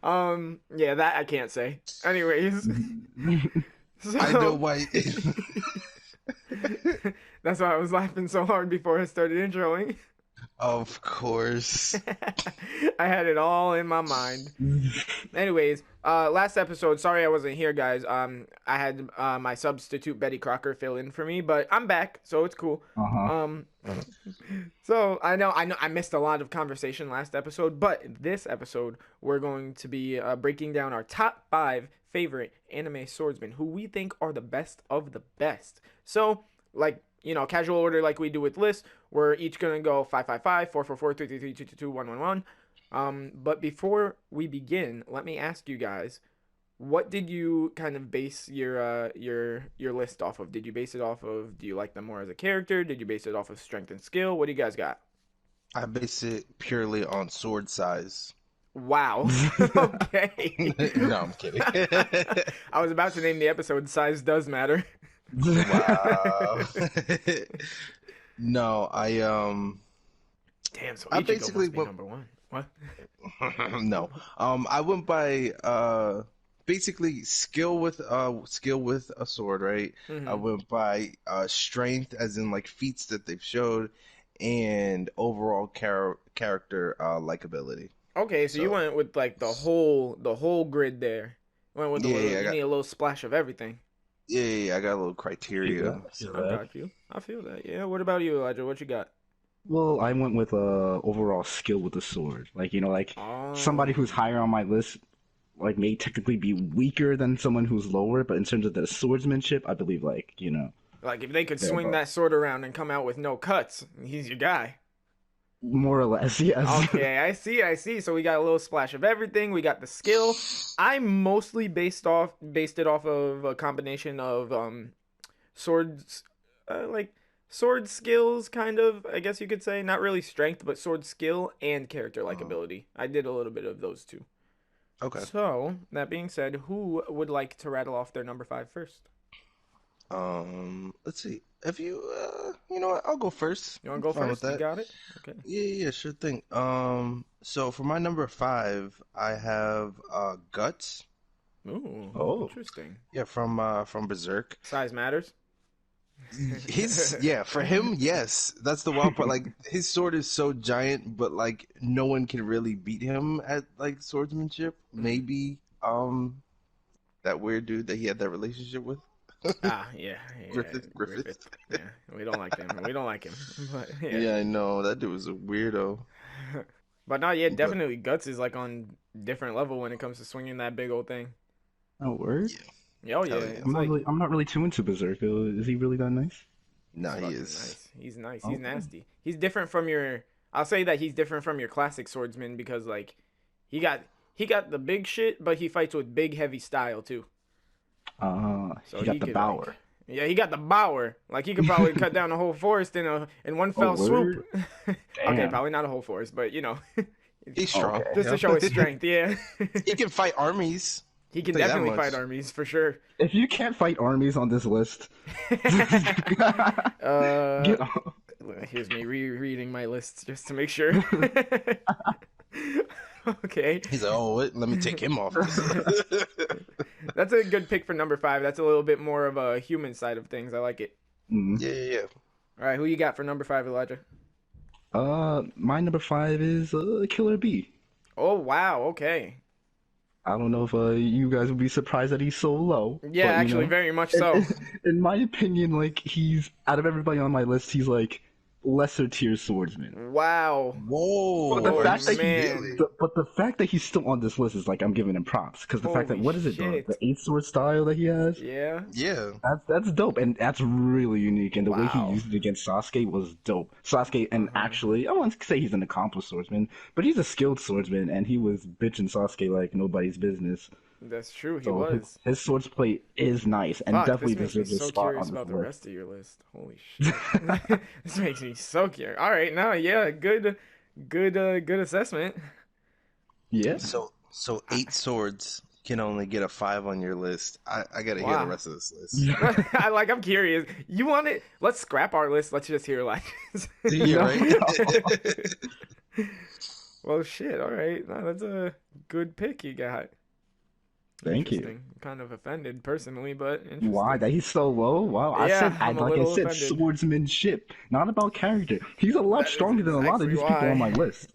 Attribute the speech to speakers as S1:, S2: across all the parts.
S1: Yeah, that I can't say. Anyways, so
S2: I know why.
S1: that's why I was laughing so hard before I started introing.
S2: Of course.
S1: I had it all in my mind. Anyways, last episode, sorry I wasn't here, guys. I had my substitute Betty Crocker fill in for me, but I'm back, so it's cool.
S3: Uh-huh.
S1: So I missed a lot of conversation last episode, but this episode we're going to be breaking down our top 5 favorite anime swordsmen who we think are the best of the best. So, like, casual order like we do with lists, we're each gonna go 555, 444, 333, 222, 111. But before we begin, let me ask you guys, what did you kind of base your list off of? Did you base it off of, do you like them more as a character? Did you base it off of strength and skill? What do you guys got?
S2: I base it purely on sword size.
S1: Wow. Okay.
S2: No, I'm kidding.
S1: I was about to name the episode Size Does Matter.
S2: Wow. No,
S1: Damn, so
S2: I
S1: Ichigo
S2: basically
S1: must be
S2: went-
S1: number one. What?
S2: no. I went by basically skill with a sword, right?
S1: Mhm.
S2: I went by strength as in like feats that they've showed and overall character likability.
S1: Okay, so you
S2: So-
S1: went with like the whole grid there. Went with
S2: Yeah,
S1: you
S2: I got-
S1: need a little splash of everything.
S2: Yeah, I got a little criteria.
S1: I feel that. Yeah. What about you, Elijah? What you got?
S3: Well, I went with overall skill with the sword.
S1: Oh.
S3: Somebody who's higher on my list, like may technically be weaker than someone who's lower, but in terms of the swordsmanship, I believe
S1: Like if they could
S3: Yeah,
S1: swing
S3: bro.
S1: that sword around and come out with no cuts, he's your guy.
S3: more or less, yes.
S1: Okay, I see. So we got a little splash of everything. We got the skill. I mostly based it off of a combination of swords, like sword skills, kind of. I guess you could say not really strength, but sword skill and character likability. I did a little bit of those two.
S2: Okay.
S1: So that being said, who would like to rattle off their number 5 first?
S2: Let's see. If you you know what, I'll go first.
S1: You want to go
S2: Fine with
S1: first? You
S2: that.
S1: got it. Okay.
S2: Yeah, sure thing. So for my number 5, I have Guts.
S1: Ooh.
S3: Oh.
S1: Interesting.
S2: Yeah, from Berserk.
S1: Size matters.
S2: For him, yes. That's the wild part. Like his sword is so giant, but like no one can really beat him at like swordsmanship. Maybe that weird dude that he had that relationship with.
S1: Yeah.
S2: Griffith.
S1: Yeah, we don't like him. But yeah.
S2: Yeah, I know. That dude was a weirdo.
S1: But no, yeah, definitely Guts is like on different level when it comes to swinging that big old thing.
S3: Oh, word?
S1: Yeah, oh yeah.
S2: Hell yeah.
S1: It's
S3: I'm not really too into Berserk. Is he really that nice?
S2: Nah, he
S1: fucking
S2: is.
S1: nice. He's nice.
S3: Oh.
S1: He's nasty. He's different from your. I'll say that he's different from your classic swordsman because like he got the big shit, but he fights with big heavy style too. So
S3: he got the
S1: could,
S3: Bower.
S1: like, yeah, he got the Bower. Like he could probably cut down a whole forest in one fell swoop. Okay,
S3: Damn.
S1: probably not a whole forest, but
S2: He's strong.
S3: Okay.
S1: just to show his strength. Yeah,
S2: He can fight armies.
S1: he can
S2: Say that
S1: definitely
S2: much.
S1: fight armies for sure.
S3: If you can't fight armies on this list, get off.
S1: Here's me rereading my lists just to make sure. Okay,
S2: He's like, oh, what? Let me take him off.
S1: that's a good pick for number 5. That's a little bit more of a human side of things. I like it.
S3: Mm.
S2: Yeah.
S1: All right, who you got for number 5, Elijah?
S3: My number 5 is Killer Bee.
S1: Oh wow, okay.
S3: I don't know if you guys would be surprised that he's so low.
S1: Yeah,
S3: but, you
S1: actually,
S3: know,
S1: very much so.
S3: in my opinion, like he's out of everybody on my list, he's like lesser tier swordsman.
S1: Wow.
S2: Whoa.
S3: But the
S1: Oh,
S3: fact that
S1: man.
S3: but the fact that he's still on this list is like I'm giving him props because the fact that
S1: Holy
S3: what is it
S1: shit.
S3: the 8-sword style that he has,
S1: Yeah.
S2: Yeah.
S3: that's dope and that's really unique and the way
S1: Wow.
S3: he used it against Sasuke was dope. Sasuke and actually I wouldn't say he's an accomplished swordsman, but he's a skilled swordsman and he was bitching Sasuke like nobody's business.
S1: That's true. He
S3: So
S1: was.
S3: his swordplay is nice and
S1: Fuck,
S3: definitely
S1: this makes me
S3: deserves a
S1: so
S3: spot
S1: curious
S3: on
S1: about
S3: this
S1: the
S3: list.
S1: rest of your list. Holy shit. This makes me so curious. All right, now, yeah, good assessment.
S3: Yeah.
S2: So 8 swords can only get a 5 on your list. I gotta hear
S1: Wow.
S2: the rest of this list.
S1: I'm curious. You want it? Let's scrap our list. Let's just hear like.
S2: Yeah, right?
S1: Well, shit. All right. No, that's a good pick you got.
S3: Thank you.
S1: Interesting. I'm kind of offended personally, but
S3: Why?
S1: interesting.
S3: That he's so low? Wow,
S1: Yeah, I'm a
S3: like I
S1: little
S3: said,
S1: offended.
S3: swordsmanship, not about character. He's a lot
S1: That is
S3: stronger than a lot of
S1: exactly
S3: these people on
S1: why.
S3: my list.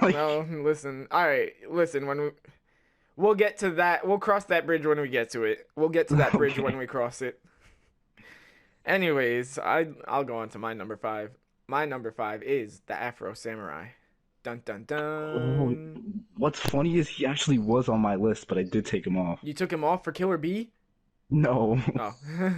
S3: Like,
S1: No, listen. All right, listen. We'll get to that. We'll cross that bridge when we get to it. We'll get to that bridge when
S3: okay.
S1: we cross it. Anyways, I'll go on to my number five. My number five is the Afro Samurai. Dun dun
S3: Oh,
S1: dun.
S3: what's funny is he actually was on my list, but I did take him off.
S1: You took him off for Killer Bee?
S3: No.
S1: Oh.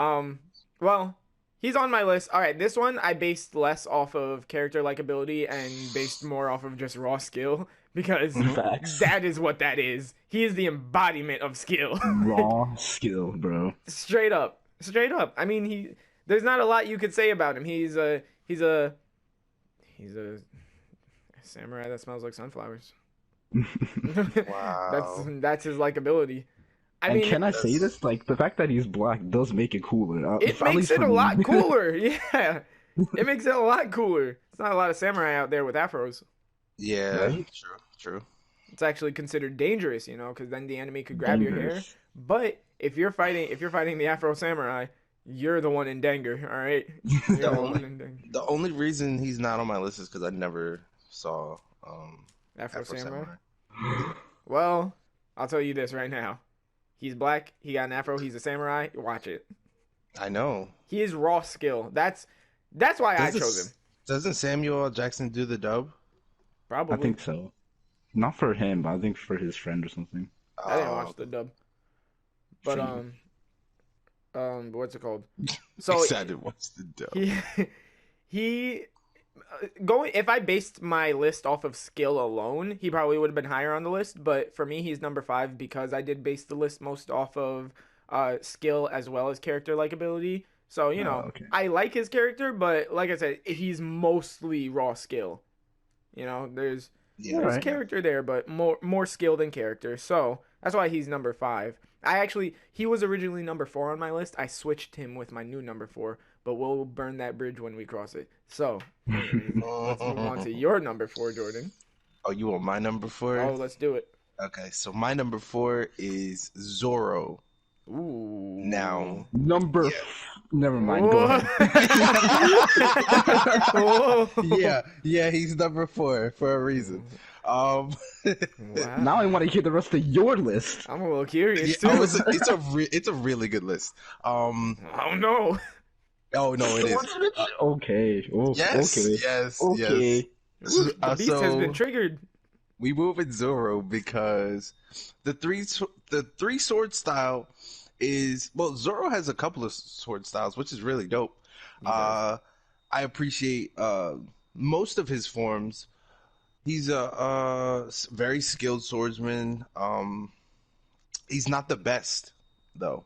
S1: um. Well, he's on my list. All right, this one I based less off of character likability and based more off of just raw skill because
S3: Facts.
S1: that is what that is. He is the embodiment of skill.
S3: Raw skill, bro.
S1: Straight up. Straight up. I mean, there's not a lot you could say about him. He's a samurai that smells like sunflowers.
S2: Wow.
S1: That's his likability. I
S3: And
S1: mean,
S3: can I say this? Like, the fact that he's black does make it cooler.
S1: it
S3: At
S1: makes
S3: least
S1: it
S3: for
S1: a
S3: me.
S1: lot cooler. Yeah. It makes it a lot cooler. It's not a lot of samurai out there with afros.
S2: Yeah,
S3: Right?
S2: true.
S1: It's actually considered dangerous, because then the enemy could grab your hair.
S3: Dangerous.
S1: But if you're fighting the Afro samurai, you're the one in danger. All right, you're
S2: The
S1: the
S2: only
S1: one in danger.
S2: the only reason he's not on my list is because I never saw
S1: Afro
S2: Afro
S1: samurai.
S2: Samurai.
S1: Well, I'll tell you this right now. He's black. He got an afro. He's a samurai. Watch it.
S2: I know.
S1: He is raw skill. That's why I
S2: Doesn't
S1: chose him.
S2: doesn't Samuel L. Jackson do the dub?
S1: Probably.
S3: I think so. Not for him, but I think for his friend or something.
S1: I didn't watch the dub. But
S3: Shame.
S1: what's it called? So
S2: excited watch the dub.
S1: he going. If I based my list off of skill alone, he probably would have been higher on the list. But for me, he's number 5 because I did base the list most off of skill as well as character likability. So
S3: Okay.
S1: I like his character, but like I said, he's mostly raw skill. There's
S2: Yeah,
S1: there's
S3: Alright.
S1: character there, but more skill than character. So that's why he's number 5. He was originally number 4 on my list. I switched him with my new number 4, but we'll burn that bridge when we cross it. So let's move on to your number 4, Jordan.
S2: Oh, you want my number 4?
S1: Oh, let's do it.
S2: Okay, so my number 4 is Zoro.
S1: Ooh.
S2: Now,
S3: Number.
S2: Yeah.
S3: Never mind. Go ahead.
S1: Whoa.
S2: yeah, he's number 4 for a reason.
S1: Wow.
S3: Now I want to hear the rest of your list.
S1: I'm a little curious
S2: Yeah,
S1: too.
S2: it's a really good list.
S1: Oh no.
S2: Oh no, it is.
S3: Okay. Oh,
S2: Yes,
S3: okay.
S2: yes,
S3: Okay.
S2: yes.
S1: Ooh, the beast has
S2: So
S1: been triggered.
S2: we move with Zoro because the three sword style is, well, Zoro has a couple of sword styles, which is really dope.
S1: does.
S2: I appreciate most of his forms. He's a very skilled swordsman. He's not the best though.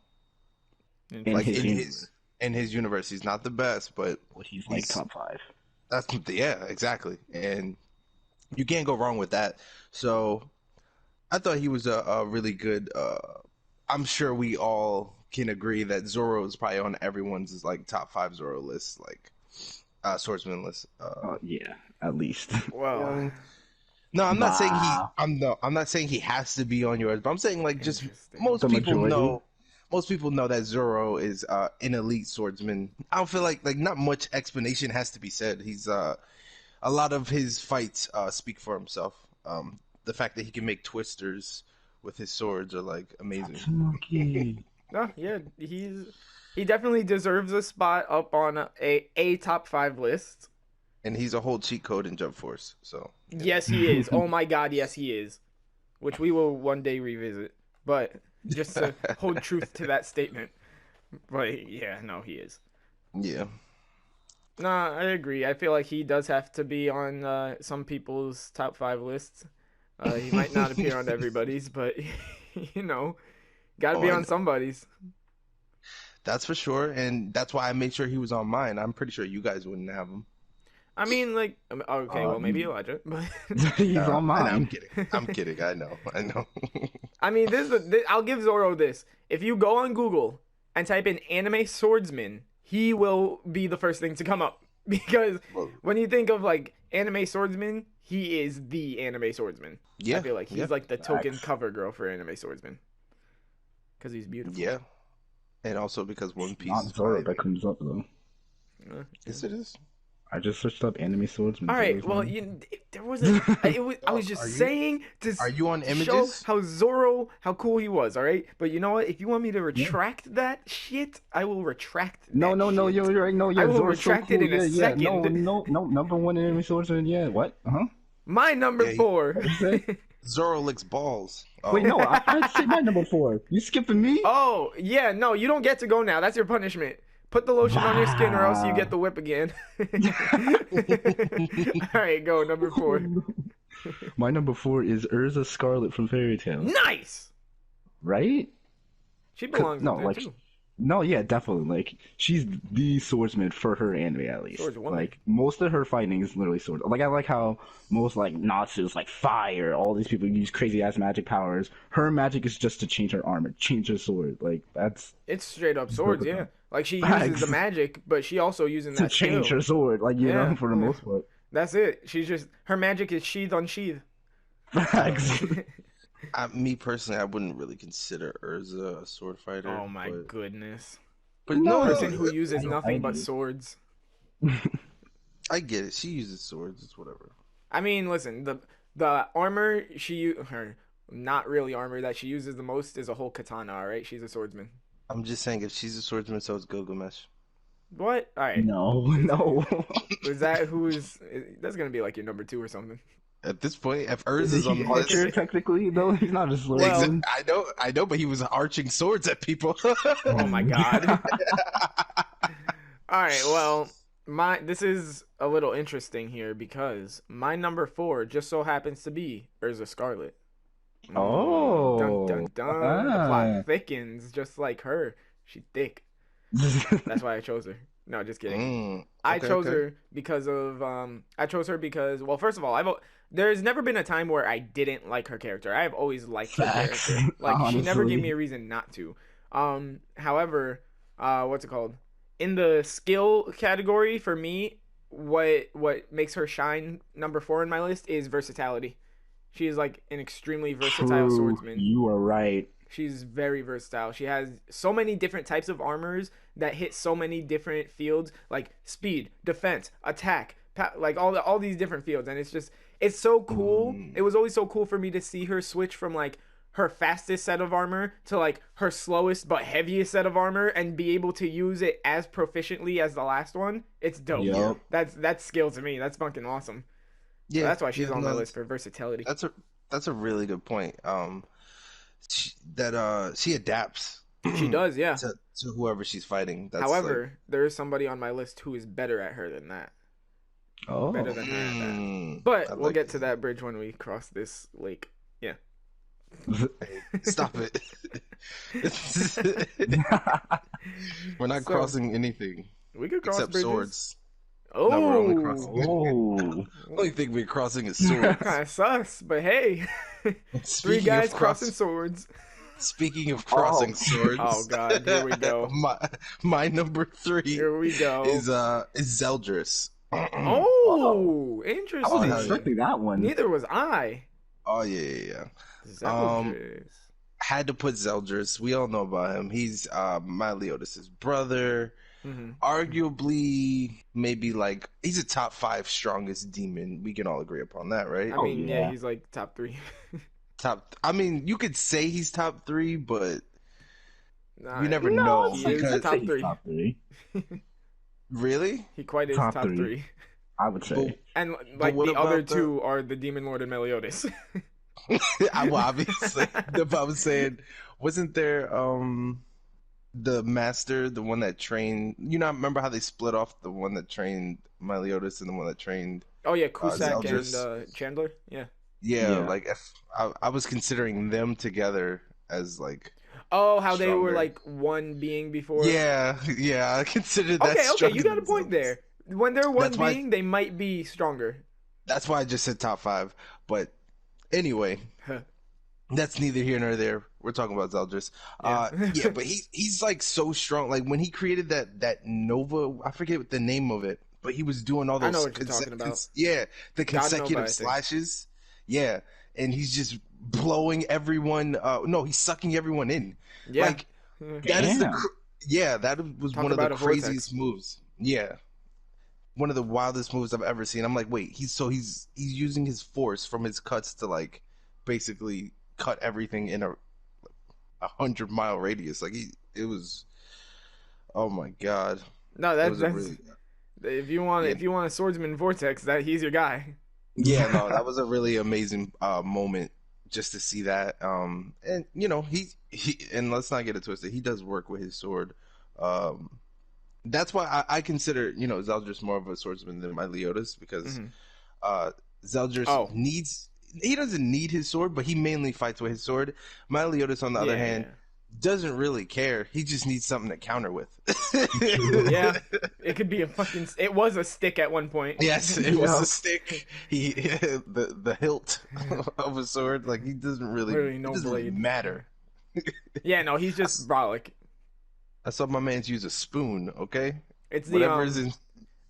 S3: In
S2: Like
S3: his
S2: in
S3: universe.
S2: his universe, he's not the best, but
S3: Well, he's like
S2: he's-
S3: top 5.
S2: that's, yeah, exactly. And you can't go wrong with that. So I thought he was a really good. I'm sure we all can agree that Zoro is probably on everyone's like top 5 Zoro list, like swordsman list.
S3: Yeah, at least.
S1: Well,
S2: No, I'm not saying
S3: Nah.
S2: I'm not saying he has to be on yours, but I'm saying like just
S1: Interesting.
S2: most
S3: The
S2: people
S3: majority?
S2: know. Most people know that Zoro is an elite swordsman. I don't feel like not much explanation has to be said. He's a lot of his fights speak for himself. The fact that he can make twisters with his swords are like amazing.
S3: Tatsunoki.
S1: no, yeah, he definitely deserves a spot up on a top 5 list.
S2: And he's a whole cheat code in Jump Force. So
S1: Yes, he is. Oh my God, yes, he is. Which we will one day revisit, but just to hold truth to that statement. But yeah, no, he is.
S2: yeah,
S1: Nah, I agree. I feel like he does have to be on some people's top 5 lists. He might not appear on everybody's, but got to
S2: Oh,
S1: be
S2: I
S1: on
S2: know.
S1: somebody's.
S2: that's for sure. And that's why I made sure he was on mine. I'm pretty sure you guys wouldn't have him.
S1: I mean, like, okay, well, maybe Elijah, but
S3: He's on
S2: I'm
S3: mine.
S2: kidding. I'm kidding. I know.
S1: I mean, I'll give Zoro this. If you go on Google and type in anime swordsman, he will be the first thing to come up because
S2: Well,
S1: when you think of like anime swordsman, he is the anime swordsman.
S2: Yeah,
S1: I feel like he's like the token cover girl for anime swordsman because he's beautiful.
S2: Yeah, and also because One Piece
S3: Not
S2: is
S3: Zoro
S2: fire.
S3: that comes up though.
S2: Yes, it is.
S3: I just searched up anime swordsman.
S1: All right, well, there wasn't. I was just saying to
S2: Are you on
S1: show
S2: images?
S1: how cool he was. All right, but you know what? If you want me to retract that shit, I will retract.
S3: No,
S1: shit.
S3: you're right. No, yeah,
S1: I will
S3: Zoro's
S1: retract
S3: so
S1: it
S3: cool.
S1: in a second.
S3: No, number one anime swordsman. Yeah, what?
S1: My number 4.
S2: Zoro licks balls. Oh.
S3: Wait, no, I'd say my number 4. You skipping me?
S1: Oh yeah, no, you don't get to go now. That's your punishment. Put the lotion on your skin, or else you get the whip again. All right, go number 4.
S3: My number 4 is Urza Scarlet from Fairy Tail.
S1: Nice.
S3: Right?
S1: She belongs
S3: no,
S1: in there
S3: like,
S1: too.
S3: no, yeah, definitely. Like, she's the swordsman for her anime, at least.
S1: Swordswoman.
S3: Like, most of her fighting is literally sword. Like, I like how most, like, Natsu's, like, fire, all these people use crazy-ass magic powers. Her magic is just to change her armor, change her sword. Like, that's...
S1: It's straight up swords, yeah. Like, she uses the magic, but she also using that
S3: to change
S1: skill.
S3: her sword, like, you know, for the most part.
S1: That's it. She's just... Her magic is sheath on sheath.
S3: Facts.
S2: Me personally, I wouldn't really consider Urza a sword fighter.
S1: Oh my goodness.
S2: But
S1: No person who uses nothing but
S3: do.
S1: swords.
S2: I get it. She uses swords. It's whatever.
S1: I mean, listen, the armor her not really armor that she uses the most is a whole katana, alright? She's a swordsman.
S2: I'm just saying, if she's a swordsman, so is Gilgamesh.
S1: What? Alright.
S3: No.
S1: Is that that's gonna be like your number 2 or something.
S2: At this point, if Urza's
S3: Is
S2: on
S3: he
S2: the list,
S3: Archer, technically, though? He's not a swordsman.
S2: I know, but he was arching swords at people.
S1: Oh my god. Alright, well, this is a little interesting here because my number 4 just so happens to be Urza Scarlet.
S3: Oh.
S1: Dun dun dun. The plot thickens just like her. She thick. That's why I chose her. No, just kidding. I chose her because well, first of all, there's never been a time where I didn't like her character. I have always liked her character. Like honestly. She never gave me a reason not to. However, what's it called? In the skill category for me, what makes her shine number 4 in my list is versatility. She is like an extremely versatile swordsman.
S3: You are right.
S1: She's very versatile. She has so many different types of armors that hit so many different fields, like speed, defense, attack, like all these different fields. And it's so cool. It was always so cool for me to see her switch from like her fastest set of armor to like her slowest but heaviest set of armor and be able to use it as proficiently as the last one. It's dope.
S3: Yep.
S1: That's skill to me. That's fucking awesome. Yeah, so that's why she's on my list for versatility.
S2: That's a really good point. She adapts.
S1: She does, yeah.
S2: To whoever she's fighting.
S1: However, there is somebody on my list who is better at her than that.
S3: Oh.
S1: Better than her at that. But we'll get to that bridge when we cross this lake. Yeah.
S2: Stop it. We're not crossing anything.
S1: We could cross
S2: except
S1: bridges.
S2: Swords.
S1: Oh.
S2: No, we're only crossing. Only thing we're crossing is swords.
S1: Sus, but hey. 3 guys crossing swords.
S2: Speaking of crossing swords.
S1: Oh god, here we go.
S2: My number 3
S1: here we go.
S2: is Zeldris.
S1: Oh, interesting.
S3: I wasn't expecting that one.
S1: Neither was I.
S2: Oh yeah.
S1: Zeldris.
S2: Had to put Zeldris. We all know about him. He's Meliodas' brother. Mm-hmm. Arguably, maybe like he's a top 5 strongest demon. We can all agree upon that, right?
S1: I mean, yeah, he's like top 3.
S2: I mean, you could say he's top 3, but you never
S1: know.
S2: know.
S1: He is top 3.
S2: Really?
S1: He quite is top 3.
S3: I would say.
S1: And like the other 2 are the Demon Lord and Meliodas.
S2: Well, obviously. But I was saying, wasn't there the master, the one that trained? You know, remember how they split off the one that trained Meliodas and the one that trained?
S1: Oh yeah, Cusack and Chandler. Yeah.
S2: Yeah, like if I was considering them together as like.
S1: Oh, how stronger. They were like one being before.
S2: Yeah, I considered that.
S1: Okay, you got a point there. When they're one being, they might be stronger.
S2: That's why I just said top 5. But anyway, that's neither here nor there. We're talking about Zeldris. Yeah, but he's like so strong. Like when he created that Nova, I forget what the name of it. but he was doing all
S1: I know
S2: those
S1: what you're talking about.
S2: the
S1: God Nova, I
S2: consecutive
S1: think.
S2: slashes. Yeah, and he's just blowing everyone. No, he's sucking everyone in.
S1: Yeah.
S2: Like that is
S3: Damn.
S2: that was
S1: Talk
S2: one of the
S1: about a vortex.
S2: craziest moves. Yeah, one of the wildest moves I've ever seen. I'm like, wait, he's using his force from his cuts to like basically cut everything in a 100-mile radius. Like it was. Oh my god,
S1: No,
S2: it was a
S1: that's
S2: really
S1: if you want
S2: yeah.
S1: if you want a swordsman vortex, that he's your guy.
S2: Yeah, no, that was a really amazing moment just to see that. And you know, he and let's not get it twisted. He does work with his sword. Um, that's why I consider Zeldris more of a swordsman than my Leotis because Zeldris
S1: Oh.
S2: he doesn't need his sword, but he mainly fights with his sword. My Leotis, on the other hand, doesn't really care. He just needs something to counter with.
S1: Yeah, it could be it was a stick at one point.
S2: Yes, it was a stick. The hilt of a sword. Like he doesn't really,
S1: Literally no
S2: it doesn't really
S1: blade.
S2: matter.
S1: Yeah, no, he's just brolic.
S2: I saw my man's use a spoon. Okay,
S1: It's
S2: whatever is in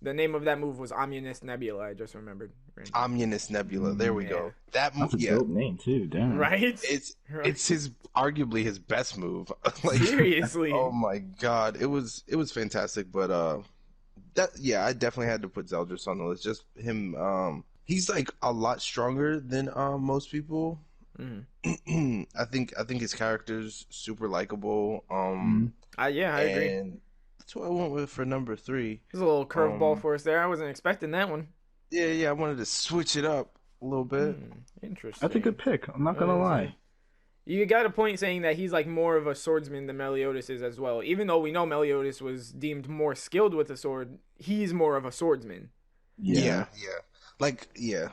S1: the name of that move was Omnus Nebula. I just remembered.
S2: Omnus Nebula. There we go. That move,
S3: That's a dope name too. Damn.
S1: Right?
S2: It's his arguably his best move. Like,
S1: seriously.
S2: oh my god, it was fantastic. But I definitely had to put Zeldris on the list. Just him. He's like a lot stronger than most people. I think his character's super likable.
S1: I agree.
S2: And that's what I went with for number 3.
S1: There's a little curveball for us there. I wasn't expecting that one.
S2: Yeah, I wanted to switch it up a little bit.
S1: Interesting.
S3: That's a good pick. I'm not gonna lie.
S1: You got a point saying that he's like more of a swordsman than Meliodas is as well. Even though we know Meliodas was deemed more skilled with the sword, he's more of a swordsman.
S2: Yeah. Like,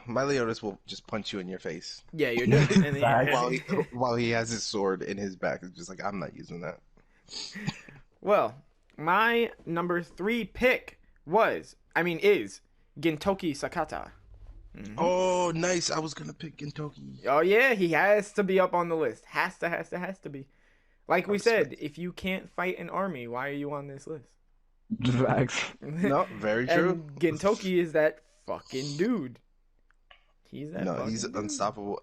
S2: my Leotis will just punch you in your face.
S1: Yeah, you're done. And then,
S2: while he has his sword in his back. It's just like, I'm not using that.
S1: Well, my number 3 pick is Gintoki Sakata.
S2: Oh, nice. I was going to pick Gintoki.
S1: Oh, yeah, he has to be up on the list. Has to be. Like we said, if you can't fight an army, why are you on this list?
S3: Facts.
S2: No, very true.
S1: And Gintoki is that fucking dude. He's that fucking
S2: he's
S1: dude.
S2: unstoppable.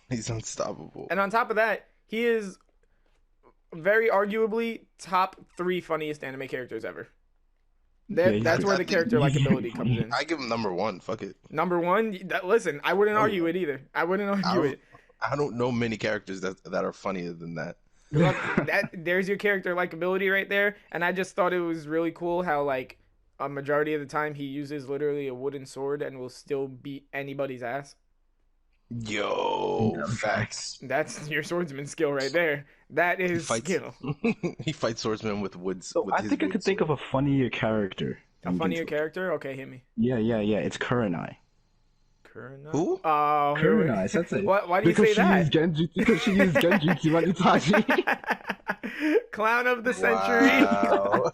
S2: He's unstoppable.
S1: And on top of that, he is very arguably top 3 funniest anime characters ever. That's where the character likability comes in.
S2: I give him number 1. Fuck it.
S1: Number 1. Listen, I wouldn't argue it either. I
S2: don't know many characters that are funnier than that.
S1: Look, there's your character likability right there. And I just thought it was really cool how like a majority of the time he uses literally a wooden sword and will still beat anybody's ass.
S2: Yo, facts.
S1: That's your swordsman skill right there. That is skill.
S2: He fights swordsmen with wood.
S3: So I think I could think of a funnier character.
S1: A funnier character? Okay, hit me.
S3: Yeah. It's Kurenai.
S1: Kurenai?
S2: Who?
S1: Oh,
S3: Kurenai, that's it.
S1: Why do you say that?
S3: Because she used Genjutsu on Itachi.
S1: Clown of the century.
S2: Wow.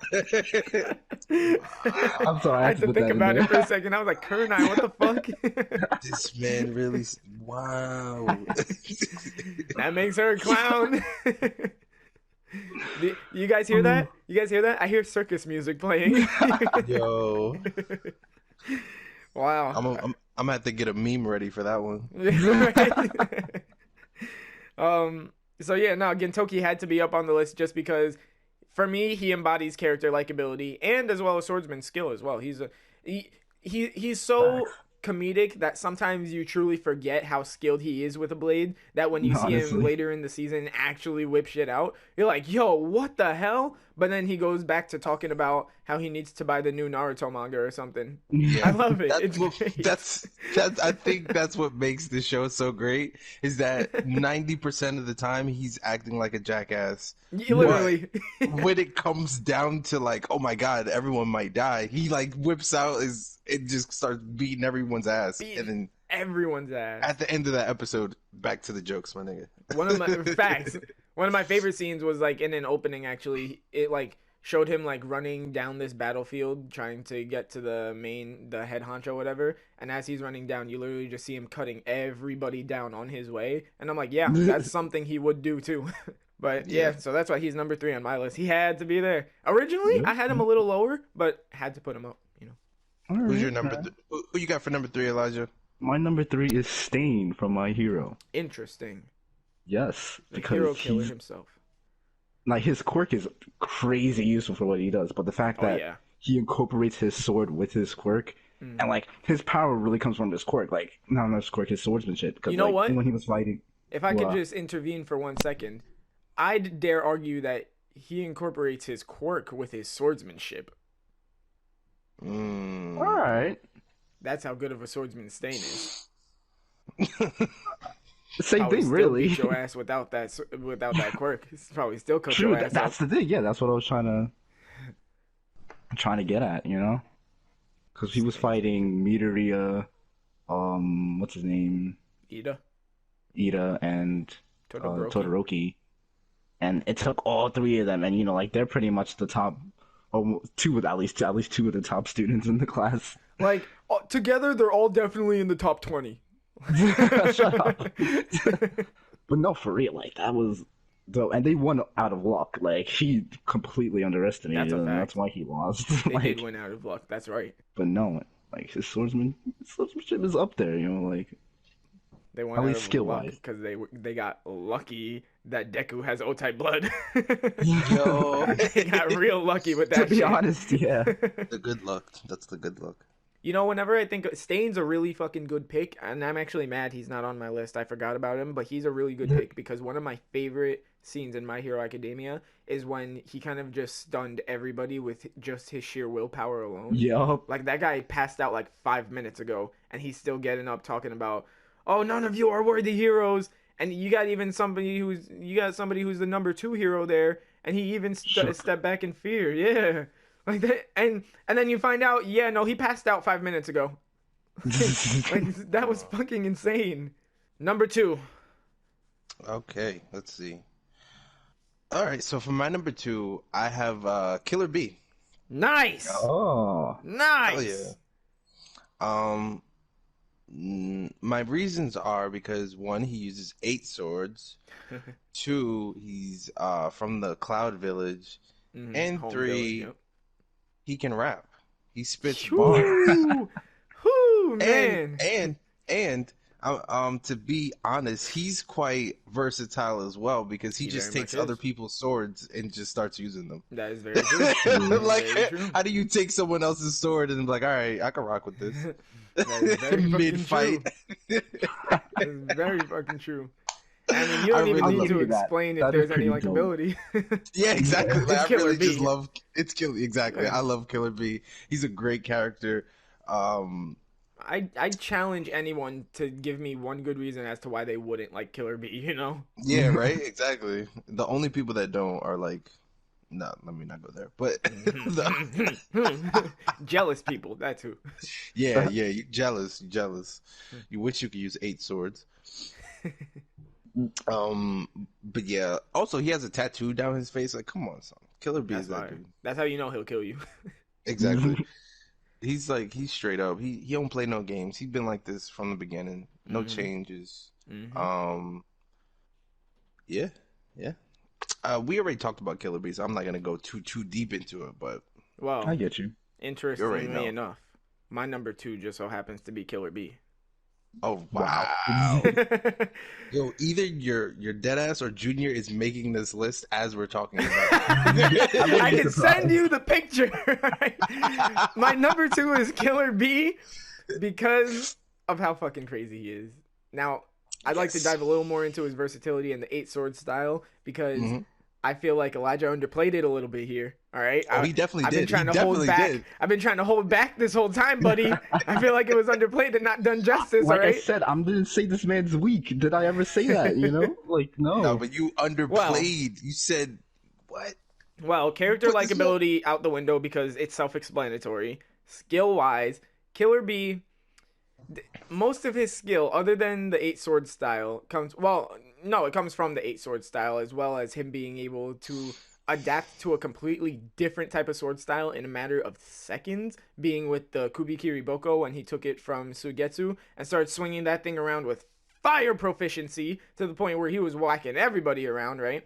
S3: I'm sorry.
S1: I had to think about it for a second. I was like, Kurenai, what the fuck?
S2: This man really. Wow.
S1: That makes her a clown. You guys hear that? I hear circus music playing.
S2: Yo.
S1: Wow.
S2: I'm gonna have to get a meme ready for that one.
S1: So yeah, no, Gintoki had to be up on the list just because, for me, he embodies character likability and as well as swordsman skill as well. He's so comedic that sometimes you truly forget how skilled he is with a blade, that when you see him later in the season actually whip shit out, you're like, yo, what the hell? But then he goes back to talking about how he needs to buy the new Naruto manga or something.
S2: Yeah,
S1: I love it. It's great.
S2: That's I think that's what makes the show so great, is that 90% of the time he's acting like a jackass.
S1: Literally.
S2: When it comes down to like, oh my god, everyone might die, he like whips out it just starts beating everyone's ass. And then
S1: everyone's ass.
S2: At the end of that episode, back to the jokes, my nigga. One
S1: of my favorite scenes was like in an opening, actually. It like showed him like running down this battlefield trying to get to the head honcho, whatever. And as he's running down, you literally just see him cutting everybody down on his way. And I'm like, yeah, that's something he would do too. But yeah, so that's why he's number 3 on my list. He had to be there. Originally, I had him a little lower, but had to put him up,
S3: All
S2: Who's your
S3: right, all
S2: number?
S3: right.
S2: Who you got for number 3, Elijah?
S3: My number three is Stain from My Hero.
S1: Interesting.
S3: Yes,
S1: The hero
S3: because
S1: killer
S3: he's
S1: himself.
S3: like his quirk is crazy useful for what he does, but the fact
S1: Oh
S3: that
S1: yeah.
S3: he incorporates his sword with his quirk, and like his power really comes from his quirk, like not his quirk, his swordsmanship. Because
S1: You know
S3: like
S1: what?
S3: when he was fighting,
S1: If I could
S3: well,
S1: just intervene for 1 second, I'd dare argue that he incorporates his quirk with his swordsmanship.
S3: all right,
S1: That's how good of a swordsman Stain is.
S3: same
S1: Probably
S3: thing,
S1: still
S3: really.
S1: beat your ass without that quirk. He's probably still cook
S3: True,
S1: your ass
S3: that's
S1: up.
S3: the thing. Yeah, that's what I was trying to get at, you know, because he was
S1: Stain's
S3: fighting Midoriya, what's his name,
S1: Ida,
S3: Ida, and
S1: Todoroki.
S3: Todoroki, and it took all three of them, and you know, like they're pretty much the top, at least two of the top students in the class.
S1: Like together, they're all definitely in the top 20.
S3: Shut up. But no, for real, like that was dope, and they won out of luck. Like he completely underestimated
S1: That's a
S3: them.
S1: fact.
S3: That's why he lost.
S1: They
S3: Like,
S1: did win out of luck. That's right.
S3: but no, like his swordsmanship is up there. You know, like
S1: They won
S3: at
S1: out
S3: least
S1: of
S3: skill
S1: luck
S3: wise.
S1: because they got lucky that Deku has O-type blood.
S2: Yo,
S1: They got real lucky with that.
S3: To be
S1: shit.
S3: honest, yeah.
S2: the good luck. That's the good luck.
S1: You know, whenever I think Stain's a really fucking good pick, and I'm actually mad he's not on my list. I forgot about him, but he's a really good pick because one of my favorite scenes in My Hero Academia is when he kind of just stunned everybody with just his sheer willpower alone.
S3: Yup.
S1: Like that guy passed out like 5 minutes ago, and he's still getting up talking about, "Oh, none of you are worthy heroes." And you got somebody who's the number 2 hero there, and he even stepped back in fear. Yeah. Like that, and then you find out, yeah, no, he passed out 5 minutes ago. Like that was fucking insane. Number 2.
S2: Okay, let's see. All right, so for my number 2, I have Killer Bee.
S1: Nice.
S3: Oh.
S1: Nice.
S2: Hell my reasons are because 1, he uses 8 swords. 2, he's from the Cloud Village. And
S1: Home
S2: 3,
S1: village, yep.
S2: he can rap. He spits
S1: Whew.
S2: bars.
S1: Whew, man.
S2: And to be honest, he's quite versatile as well because he
S1: He
S2: just
S1: very
S2: takes
S1: much
S2: other
S1: is.
S2: people's swords and just starts using them.
S1: That is very true.
S2: Like,
S1: Very true.
S2: how do you take someone else's sword and be like, all right, I can rock with this
S1: That is very fucking
S2: mid-fight?
S1: true. That is very fucking true. I mean, you don't
S2: I
S1: even
S2: really
S1: need to
S3: love that.
S1: explain if
S3: That is
S1: there's any
S3: pretty dope.
S1: likability.
S2: Yeah, exactly.
S1: It's
S2: Like, I
S1: Killer
S2: really just
S1: Bee.
S2: love it's Killer. Exactly.
S1: Yeah.
S2: I love Killer Bee. He's a great character.
S1: I challenge anyone to give me one good reason as to why they wouldn't like Killer Bee, you know?
S2: Yeah, right. Exactly. The only people that don't are like, no, let me not go there. But
S1: Jealous people, that's who.
S2: yeah, you jealous. You wish you could use 8 swords. But yeah. Also, he has a tattoo down his face. Like, come on, son. Killer Bee
S1: That's
S2: is that
S1: fire.
S2: dude.
S1: That's how you know he'll kill you.
S2: Exactly. He's straight up. He don't play no games. He's been like this from the beginning. No changes. Yeah. We already talked about Killer Bee, so I'm not gonna go too deep into it. But
S1: Well,
S3: I get you.
S1: interestingly
S2: know.
S1: enough, my number 2 just so happens to be Killer Bee.
S2: oh
S3: Wow.
S2: wow, yo, either your dead ass or Junior is making this list as we're talking about it.
S1: I can send you the picture. My number 2 is Killer Bee because of how fucking crazy he is. Now, I'd like to
S2: Yes.
S1: dive a little more into his versatility and the 8 sword style because
S2: Mhm.
S1: I feel like Elijah underplayed it a little bit here. All right.
S2: Oh, he definitely
S1: I've
S2: did.
S1: been trying
S2: He
S1: to hold
S2: definitely
S1: back.
S2: did.
S1: I've been trying to hold back this whole time, buddy. I feel like it was underplayed and not done justice.
S3: Like
S1: all right.
S3: I said, I'm gonna say this man's weak. Did I ever say that? You know, like no.
S2: No, but you underplayed. You said what?
S1: Well, character
S2: But this
S1: likability out the window because it's self-explanatory. Skill-wise, Killer Bee, most of his skill, other than the 8 sword style, comes from the 8 sword style, as well as him being able to adapt to a completely different type of sword style in a matter of seconds, being with the Kubikiri Boko when he took it from Suigetsu and started swinging that thing around with fire proficiency to the point where he was whacking everybody around, right?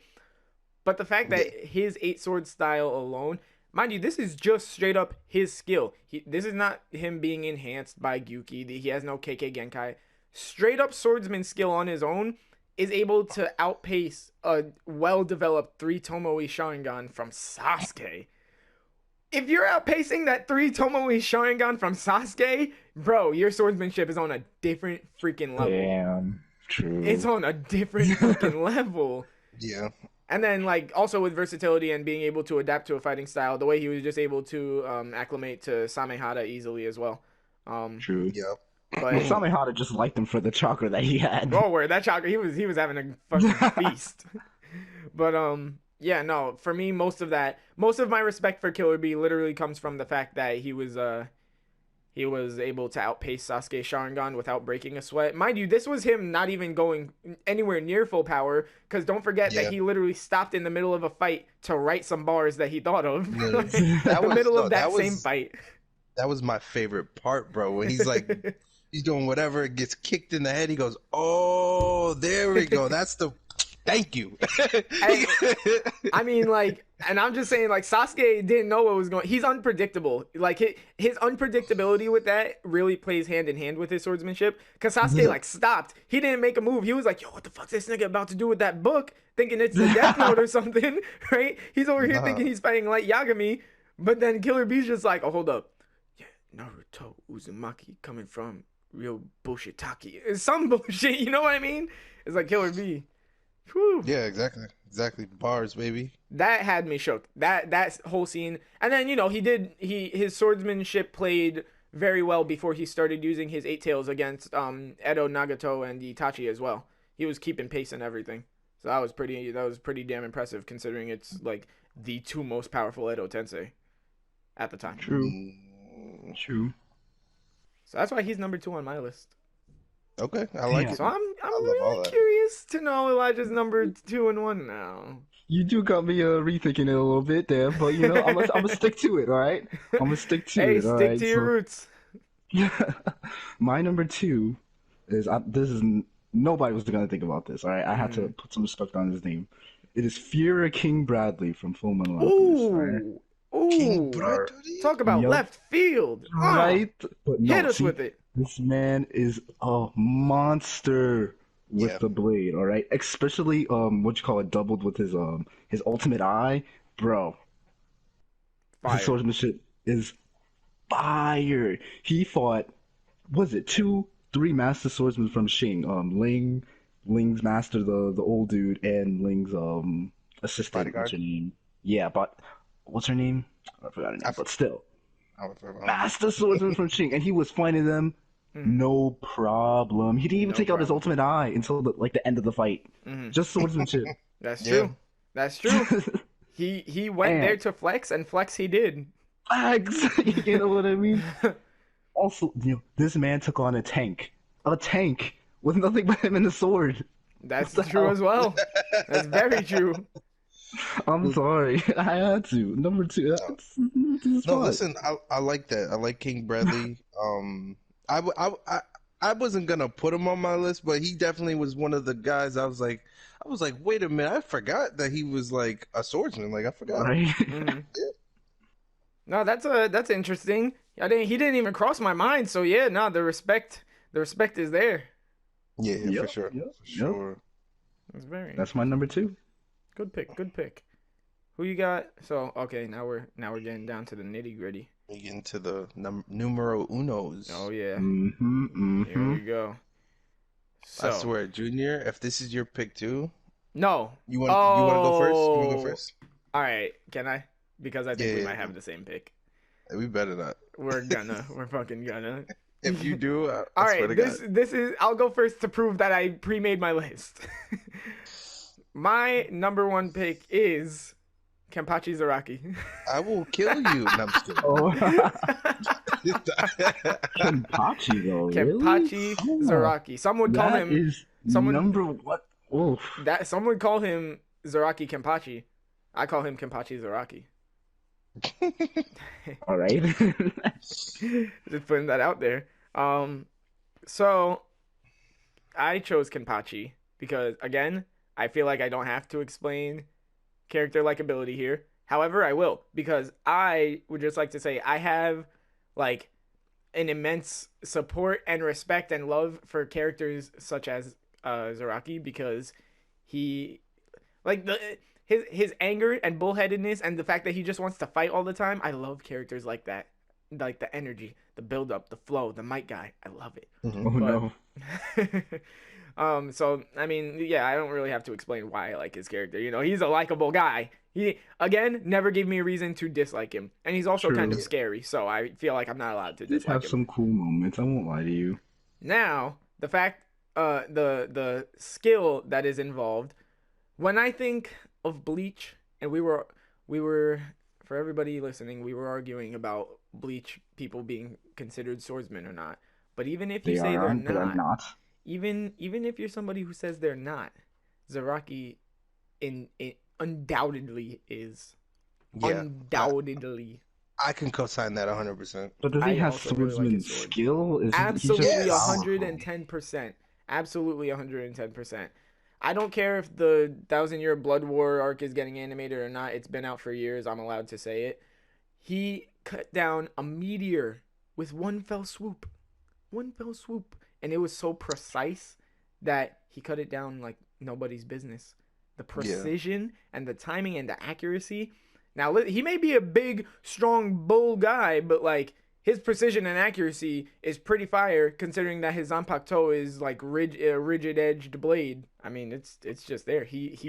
S1: But the fact that his 8 sword style alone mind you, this is just straight up his skill. This is not him being enhanced by Gyuki. He has no KK Genkai. Straight up swordsman skill on his own is able to outpace a well-developed 3 Tomoe Sharingan from Sasuke. If you're outpacing that 3 Tomoe Sharingan from Sasuke, bro, your swordsmanship is on a different freaking level.
S3: Damn, true.
S1: It's on a different freaking level.
S2: Yeah.
S1: And then, like, also with versatility and being able to adapt to a fighting style, the way he was just able to acclimate to Samehada easily as well.
S3: True.
S2: Yeah.
S1: But
S3: Samehada just liked him for the chakra that he had.
S1: oh, where that chakra, he was having a fucking feast. But yeah, no, for me, most of my respect for Killer Bee literally comes from the fact that he was able to outpace Sasuke Sharingan without breaking a sweat. Mind you, this was him not even going anywhere near full power, because don't forget that he literally stopped in the middle of a fight to write some bars that he thought of. Like, in the middle of that same fight.
S2: That was my favorite part, bro. When he's like, he's doing whatever, it gets kicked in the head. He goes, "Oh, there we go. That's the thank you."
S1: I mean, like, and I'm just saying, like, Sasuke didn't know what was going. He's unpredictable. Like, his unpredictability with that really plays hand in hand with his swordsmanship. Because Sasuke like stopped. He didn't make a move. He was like, "Yo, what the fuck's this nigga about to do with that book?" Thinking it's a Death Note or something, right? He's over here thinking he's fighting Light Yagami, but then Killer Bee's just like, "Oh, hold up, yeah, Naruto Uzumaki coming from real bullshit Taki. It's some bullshit, you know what I mean?" It's like Killer Bee. Whew.
S2: Yeah, exactly. Bars, baby.
S1: That had me shook. That whole scene, and then his swordsmanship played very well before he started using his 8 tails against Edo, Nagato, and Itachi as well. He was keeping pace and everything, so that was pretty damn impressive considering it's like the 2 most powerful Edo Tensei at the time.
S3: True.
S1: So that's why he's number 2 on my list.
S2: Okay, I like it.
S1: So I'm really curious to know Elijah's number 2 and 1 now.
S3: You do got me rethinking it a little bit there, but you know I'm gonna stick to it. All right, I'm gonna stick to it.
S1: Hey, stick to your roots.
S3: My number 2 is nobody was gonna think about this. All right, I had to put some respect on his name. It is Fuhrer King Bradley from Fullmetal Alchemist.
S1: Ooh,
S2: King Bradley?
S1: Talk about left field.
S3: Right? But no,
S1: hit us with it.
S3: This man is a monster with the blade, all right? Especially doubled with his ultimate eye, bro.
S1: Fire.
S3: His swordsmanship is fire. He fought, was it 2, 3 master swordsmen from Shing? Ling's master, the old dude, and Ling's assistant.
S2: Bodyguard?
S3: What's her name? Yeah, but what's her name? I forgot her name, but still. Master swordsman from Shing, and he was fighting them no problem. He didn't even take out his ultimate eye until the end of the fight. Just swordsmanship.
S1: That's true. That's true. He went there to flex, and flex he did.
S3: Flex, you know what I mean? Also, this man took on a tank with nothing but him and a sword.
S1: That's true as well. That's very true.
S3: I'm sorry, I had to. Number 2.
S2: No, listen, I like that. I like King Bradley. I wasn't gonna put him on my list, but he definitely was one of the guys. I was like, wait a minute, I forgot that he was like a swordsman. Like I forgot.
S3: Right?
S1: No, that's interesting. He didn't even cross my mind. So yeah, no, the respect is there.
S2: Yeah, for sure. For sure.
S3: That's my number 2.
S1: Good pick. Who you got? So okay, now we're getting down to the nitty gritty.
S2: We get into the numero unos.
S1: Oh yeah. Here we go. So,
S2: I swear, Junior, if this is your pick too.
S1: No.
S2: You want to go first? You want to go first?
S1: All right. Can I? Because I think we might have the same pick.
S2: We better not.
S1: We're fucking gonna.
S2: If you do, I
S1: all
S2: swear
S1: right.
S2: to God.
S1: This is. I'll go first to prove that I pre-made my list. My number 1 pick is Kenpachi Zaraki.
S2: I will kill you. No, I'm just kidding.
S3: Kenpachi though.
S1: Kenpachi Zaraki. Some would call him.
S3: Number what? Oof.
S1: Some would call him Zaraki Kenpachi. I call him Kenpachi Zaraki.
S3: All right.
S1: Just putting that out there. So I chose Kenpachi because again, I feel like I don't have to explain character likability here. However, I will, because I would just like to say I have like an immense support and respect and love for characters such as Zaraki, because he like his anger and bullheadedness and the fact that he just wants to fight all the time. I love characters like that. Like the energy, the build up, the flow, the might guy. I love it.
S3: Mm-hmm. Oh
S1: no. So I mean, yeah, I don't really have to explain why I like his character. You know, he's a likable guy. He again never gave me a reason to dislike him, and he's also kind of scary. So I feel like I'm not allowed to dislike him.
S3: Have some cool moments. I won't lie to you.
S1: Now the fact, the skill that is involved. When I think of Bleach, and we were for everybody listening, we were arguing about Bleach people being considered swordsmen or not. But even if you say they're not, even if you're somebody who says they're not, Zaraki undoubtedly is. Yeah, undoubtedly.
S2: I can co-sign that 100%.
S3: But does he have swordsman skill?
S1: Absolutely 110%. Absolutely 110%. I don't care if the 1,000-Year Blood War arc is getting animated or not. It's been out for years. I'm allowed to say it. He cut down a meteor with one fell swoop. And it was so precise that he cut it down like nobody's business. The precision and the timing and the accuracy. Now, he may be a big, strong bull guy, but like his precision and accuracy is pretty fire, considering that his Zanpakuto is like rigid-edged blade. I mean, it's just there. He's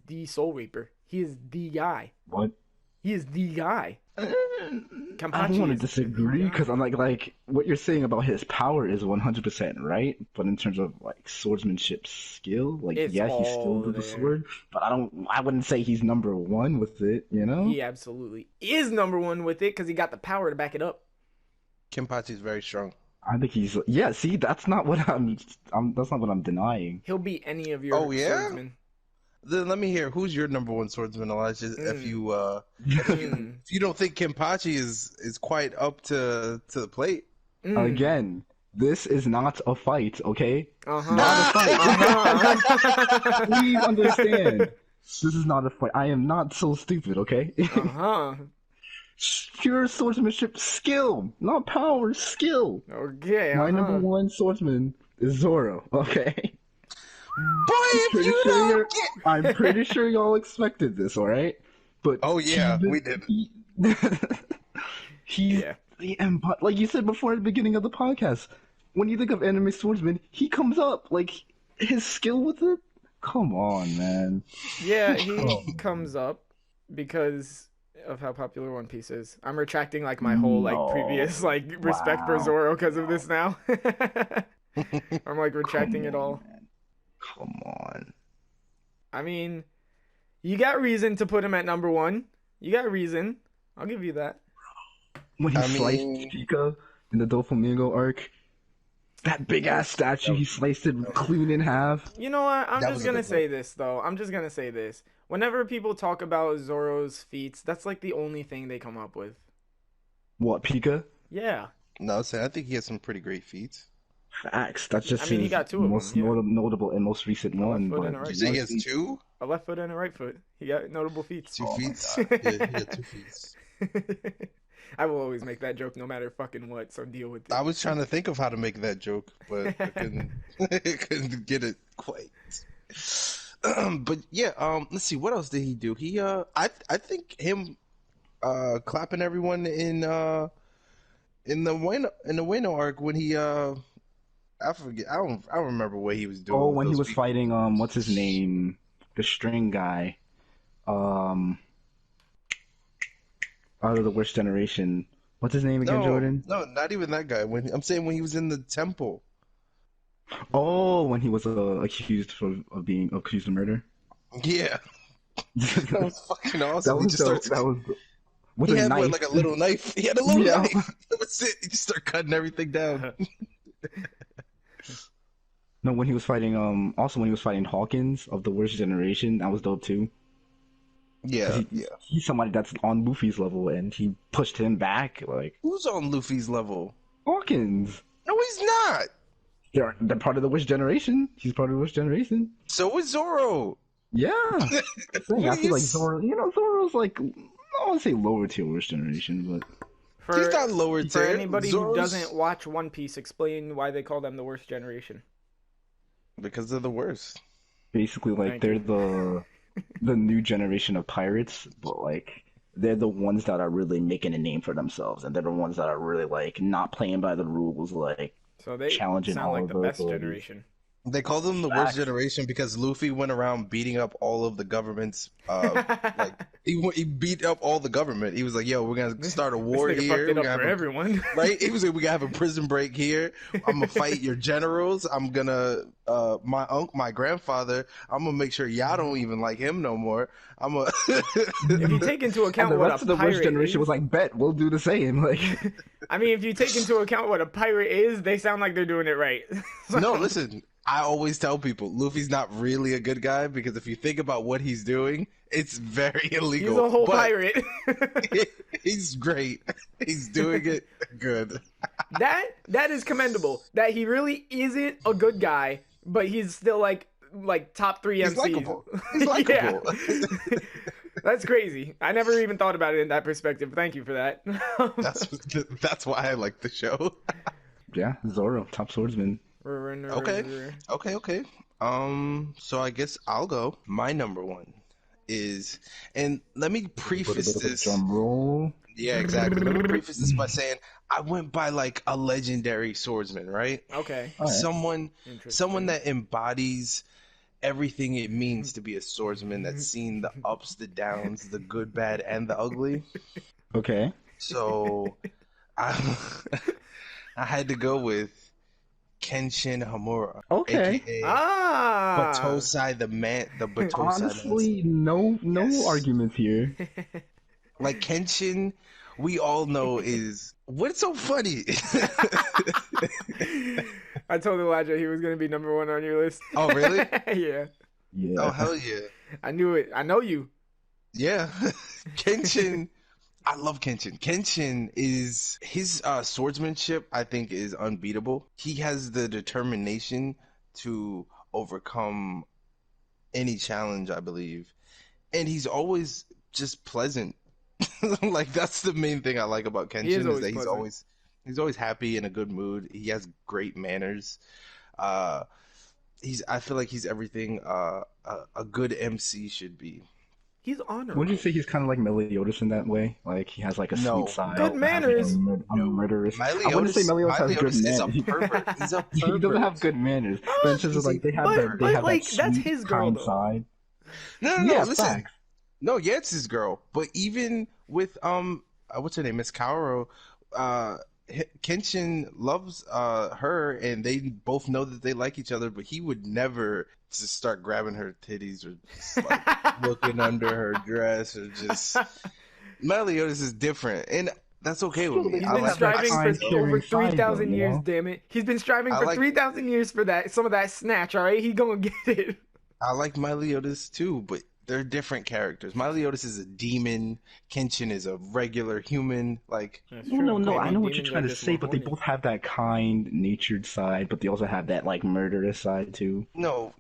S1: the Soul Reaper. He is the guy.
S3: What?
S1: He is the guy.
S3: I don't want to disagree, because I'm like what you're saying about his power is 100% right, but in terms of like swordsmanship skill, like he's skilled with the sword, but I wouldn't say he's number one with it, you know?
S1: He absolutely is number one with it because he got the power to back it up.
S2: Kenpachi's very strong.
S3: I think he's see, that's not what I'm denying.
S1: He'll beat any of your swordsmen.
S2: Then let me hear, who's your number one swordsman, Elijah? If you don't think Kenpachi is quite up to the plate.
S3: Again, this is not a fight, okay?
S1: Not
S3: a fight. Please understand. This is not a fight. I am not so stupid, okay? Pure swordsmanship skill, not power, skill.
S1: Okay.
S3: My number one swordsman is Zoro, okay?
S2: Boy,
S3: I'm pretty sure y'all expected this, alright? But
S2: we did.
S3: Like you said before at the beginning of the podcast, when you think of anime swordsman, he comes up. Like, his skill with it? Come on, man.
S1: Yeah, he comes up because of how popular One Piece is. I'm retracting like my whole previous respect for Zoro because of this now. I'm like retracting it all.
S3: Come on.
S1: I mean, you got reason to put him at number one. You got reason. I'll give you that.
S3: When he sliced Pika in the Doflamingo arc, that big ass statue, he sliced it clean in half.
S1: You know what? I'm just gonna say this though. Whenever people talk about Zoro's feats, that's like the only thing they come up with.
S3: What, Pika?
S1: Yeah.
S2: No, I think he has some pretty great feats.
S3: Facts. That's just
S1: he got two
S3: most notable and most recent one.
S2: You say he has two?
S1: A left foot and a right foot. He got notable feats.
S2: Two feats? Yeah, he got 2 feats.
S1: I will always make that joke no matter fucking what, so deal with it.
S2: I was trying to think of how to make that joke, but I couldn't get it quite. But yeah, let's see, what else did he do? He I think him clapping everyone in the Wano arc when he I forget. I don't remember what he was doing.
S3: Oh, when he was fighting what's his name? The string guy. Out of the worst generation. What's his name again, Jordan?
S2: No, not even that guy. I'm saying when he was in the temple.
S3: Oh, when he was accused of being accused of murder.
S2: Yeah. That was fucking awesome.
S3: He
S2: had like a little knife. He had a little knife. That was it. He just started cutting everything down.
S3: No, when he was fighting Hawkins of the worst generation, that was dope too.
S2: Yeah,
S3: he's somebody that's on Luffy's level, and he pushed him back. Like,
S2: who's on Luffy's level?
S3: Hawkins.
S2: No, he's not.
S3: They're part of the worst generation. He's part of the worst generation.
S2: So is Zoro.
S3: Yeah. I feel like
S2: He's
S3: Zoro. Zoro's like I don't want to say lower tier worst generation, but
S1: For
S2: not lower
S1: for
S2: tier.
S1: anybody who
S2: Zoro's
S1: doesn't watch One Piece, explain why they call them the worst generation.
S2: because they're the worst.
S3: basically like
S1: Thank
S3: they're
S1: you.
S3: the new generation of pirates, but like they're the ones that are really making a name for themselves, and they're the ones that are really like not playing by the rules, like
S1: So they
S3: challenging
S1: sound
S3: all
S1: like
S3: of
S1: the
S3: the
S1: best
S3: authorities.
S1: generation.
S2: They call them the worst
S3: Facts.
S2: generation because Luffy went around beating up all of the government's like he beat up all the government. He was like, "Yo, we're gonna start a
S1: This
S2: war
S1: nigga fucked
S2: here.
S1: it
S2: We're
S1: up
S2: gonna
S1: for
S2: have
S1: everyone.
S2: right? He was like, we gotta have a prison break here. I'm gonna fight your generals. I'm gonna my grandfather. I'm gonna make sure y'all don't even like him no more. I'm gonna
S1: If you take into
S3: And
S1: account
S3: the
S1: what a
S3: rest of the worst
S1: pirate
S3: generation
S1: is,
S3: was like, bet we'll do the same. Like,
S1: I mean, if you take into account what a pirate is, they sound like they're doing it right. So-
S2: No, listen. I always tell people Luffy's not really a good guy because if you think about what he's doing, it's very illegal.
S1: He's a whole
S2: but
S1: pirate.
S2: he's great. He's doing it good.
S1: That is commendable. That he really isn't a good guy, but he's still like top 3
S2: He's
S1: MCs.
S2: likable. He's likable.
S1: Yeah. That's crazy. I never even thought about it in that perspective. Thank you for that.
S2: That's why I like the show.
S3: yeah, Zoro, top swordsman.
S2: Okay. So I guess I'll go. My number one is, and let me preface this.
S3: Drum roll.
S2: Yeah, exactly. Let me preface this by saying I went by like a legendary swordsman, right?
S1: Okay.
S3: All right.
S2: Someone that embodies everything it means to be a swordsman, that's seen the ups, the downs, the good, bad, and the ugly.
S3: Okay.
S2: So I I had to go with Kenshin Hamura,
S3: Okay.
S2: aka
S1: Ah.
S2: Batosai the man, the Batosai.
S3: Honestly, no
S2: Yes.
S3: arguments here.
S2: Like Kenshin, we all know is what's so funny.
S1: I told Elijah he was gonna be number 1 on your list.
S2: Oh, really?
S1: Yeah.
S3: Yeah.
S2: Oh, hell yeah.
S1: I knew it. I know you.
S2: Yeah. Kenshin, I love Kenshin. Kenshin is his swordsmanship, I think, is unbeatable. He has the determination to overcome any challenge, I believe. And he's always just pleasant. Like that's the main thing I like about Kenshin is that he's always happy, in a good mood. He has great manners. I feel like he's everything a good MC should be.
S1: He's honorable.
S3: Wouldn't you say he's kind of like Meliodas in that way? Like he has like a
S2: No.
S3: sweet side.
S1: Good manners.
S3: A murderous.
S2: Meliodas,
S3: I wouldn't say Meliodas has good
S2: is a
S3: manners.
S2: pervert. He's a pervert.
S3: He doesn't have good manners. But in terms of like they have that
S1: like,
S3: sweet,
S1: that's his girl,
S3: kind
S1: though.
S3: side.
S2: No,
S3: Yeah,
S2: listen.
S3: facts.
S2: No, yeah, it's his girl. But even with what's her name, Miss Kaoru, Kenshin loves her, and they both know that they like each other. But he would never just start grabbing her titties or just, like, looking under her dress or just. Meliodas is different, and that's okay with me.
S1: He's
S2: I
S1: been
S2: like
S1: striving
S3: kind,
S1: for over
S3: caring side,
S1: 3,000
S3: though,
S1: years,
S3: know?
S1: damn it. He's been striving for
S2: like-
S1: 3,000 years for some of that snatch, all right? He gonna get it.
S2: I like Meliodas too, but they're different characters. Meliodas is a demon. Kenshin is a regular human. Like,
S3: No. I know what you're trying to say, but they both have that kind, natured side, but they also have that like murderous side too.
S2: no,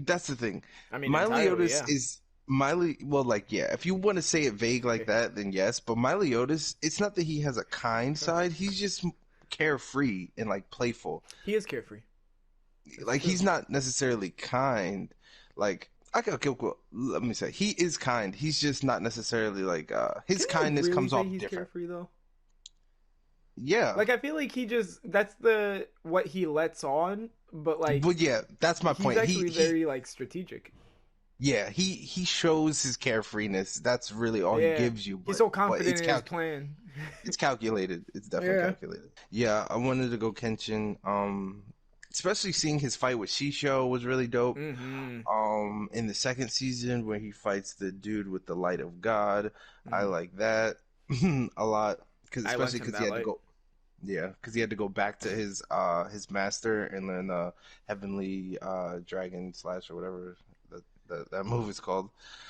S2: that's the thing.
S1: I mean,
S2: Meliodas
S1: entirely, yeah.
S2: is well, like, yeah, if you want to say it vague like that, then yes. But Meliodas, it's not that he has a kind side. He's just carefree and like playful.
S1: He is carefree.
S2: Like he's not necessarily kind. Like, okay, cool. Let me say he is kind. He's just not necessarily like his kindness
S1: really
S2: comes
S1: say
S2: off
S1: he's
S2: different.
S1: Carefree though.
S2: Yeah.
S1: Like I feel like that's what he lets on, but like.
S2: But yeah, that's my point.
S1: He's actually very like strategic.
S2: Yeah, he shows his carefreeness. That's really all he gives you. But,
S1: he's so confident in his
S2: it's
S1: plan.
S2: It's calculated. It's definitely calculated. Yeah, I wanted to go Kenshin. Especially seeing his fight with Shisho was really dope.
S1: Mm-hmm.
S2: In the second season where he fights the dude with the light of God, I like that a lot. Especially because he had to go. Yeah, because he had to go back to his master and then Heavenly Dragon / or whatever that move is called.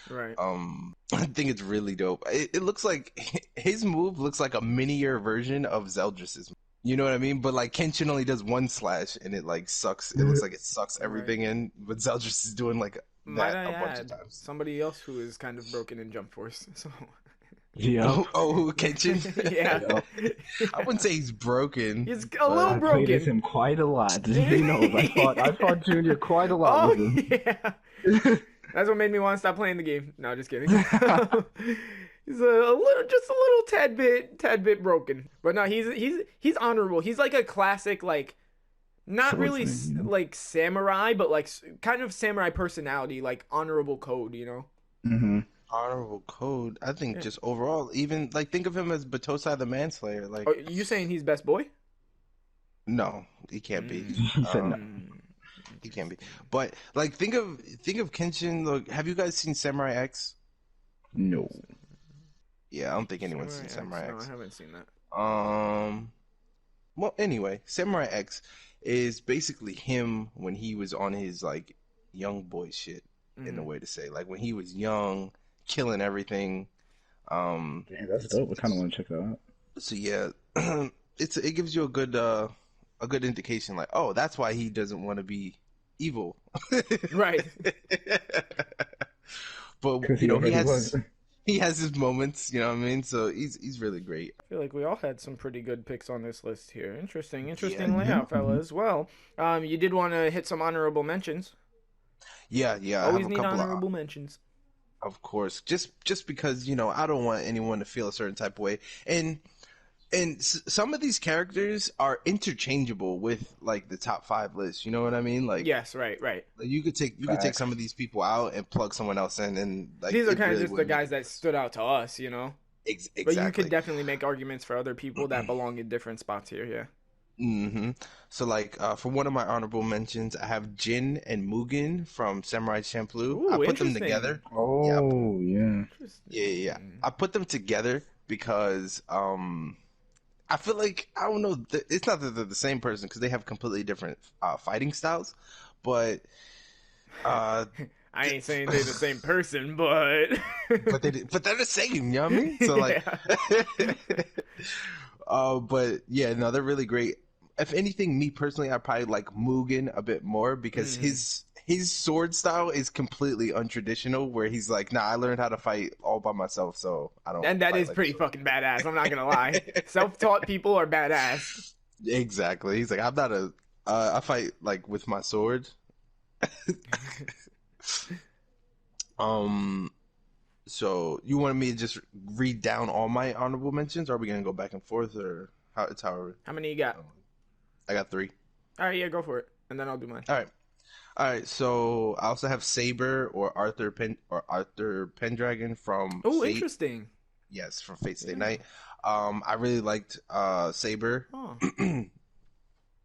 S1: Right.
S2: I think it's really dope. It looks like his move looks like a minier version of Zeldris's. You know what I mean? But like Kenshin only does one slash and it like sucks. It looks like it sucks everything in. But Zeldris is doing like
S1: might
S2: that
S1: I
S2: a bunch of
S1: add
S2: times.
S1: somebody else who is kind of broken in Jump Force. So
S3: Yeah.
S2: Kenshin.
S1: yeah,
S2: I wouldn't say he's broken.
S1: he's a little
S3: I
S1: broken.
S3: played as him quite a lot. He knows. I fought Junior quite a lot with him.
S1: Yeah. That's what made me want to stop playing the game. No, just kidding. He's a little tad bit broken. But no, he's honorable. He's like a classic, like not really
S3: Swordsman,
S1: like samurai, but like kind of samurai personality, like honorable code, you know?
S3: Mm-hmm.
S2: Honorable code. I think just overall, even like think of him as Batosai the Manslayer. Like,
S1: Oh, you saying he's best boy?
S2: no, he can't be.
S3: He said no.
S2: He can't be. But like, think of Kenshin. Look, have you guys seen Samurai X?
S3: No.
S2: Yeah, I don't think anyone's seen Samurai
S1: No,
S2: X.
S1: I haven't seen that.
S2: Well, anyway, Samurai X is basically him when he was on his like young boy shit, in a way to say, like when he was young, killing everything.
S3: Damn, that's dope. I kind of want to check that out.
S2: So yeah, it gives you a good indication, like, oh, that's why he doesn't want to be evil,
S1: Right.
S2: But you know, he has his moments, you know what I mean? So he's really great.
S1: I feel like we all had some pretty good picks on this list here. Interesting
S2: Yeah.
S1: layout, fellas. Well, you did want to hit some honorable mentions.
S2: Yeah. I
S1: Always
S2: have a
S1: need
S2: couple
S1: honorable mentions.
S2: of course, just because, you know, I don't want anyone to feel a certain type of way, and some of these characters are interchangeable with like the top 5 list. You know what I mean? Like,
S1: Yes, right.
S2: you could take some of these people out and plug someone else in, and like
S1: These are
S2: it
S1: kind of
S2: really
S1: just the
S2: would
S1: guys that stood out to us, you know.
S2: exactly.
S1: But you could definitely make arguments for other people that belong in different spots here. Yeah.
S2: So like for one of my honorable mentions, I have Jin and Mugen from Samurai Champloo.
S1: Ooh,
S2: I put them
S1: interesting.
S2: together.
S3: Oh, yeah.
S2: Yeah. I put them together because I feel like, I don't know, it's not that they're the same person because they have completely different fighting styles, but
S1: I ain't saying they're the same person, but
S2: but they're the same. You know what I mean? So like, but yeah, no, they're really great. If anything, me personally, I probably like Mugen a bit more because his sword style is completely untraditional. Where he's like, nah, I learned how to fight all by myself, so I don't.
S1: And that is
S2: like
S1: pretty fucking badass. I'm not gonna lie. Self-taught people are badass.
S2: Exactly. He's like, I'm not I fight like with my sword. So you wanted me to just read down all my honorable mentions, or are we gonna go back and forth, or however?
S1: How many you got?
S2: I got 3.
S1: All right, yeah, go for it, and then I'll do mine.
S2: All right. So I also have Saber or Arthur Pendragon from.
S1: Oh,
S2: Fate.
S1: Interesting.
S2: Yes, from Fate Stay Night. I really liked Saber.
S1: Oh,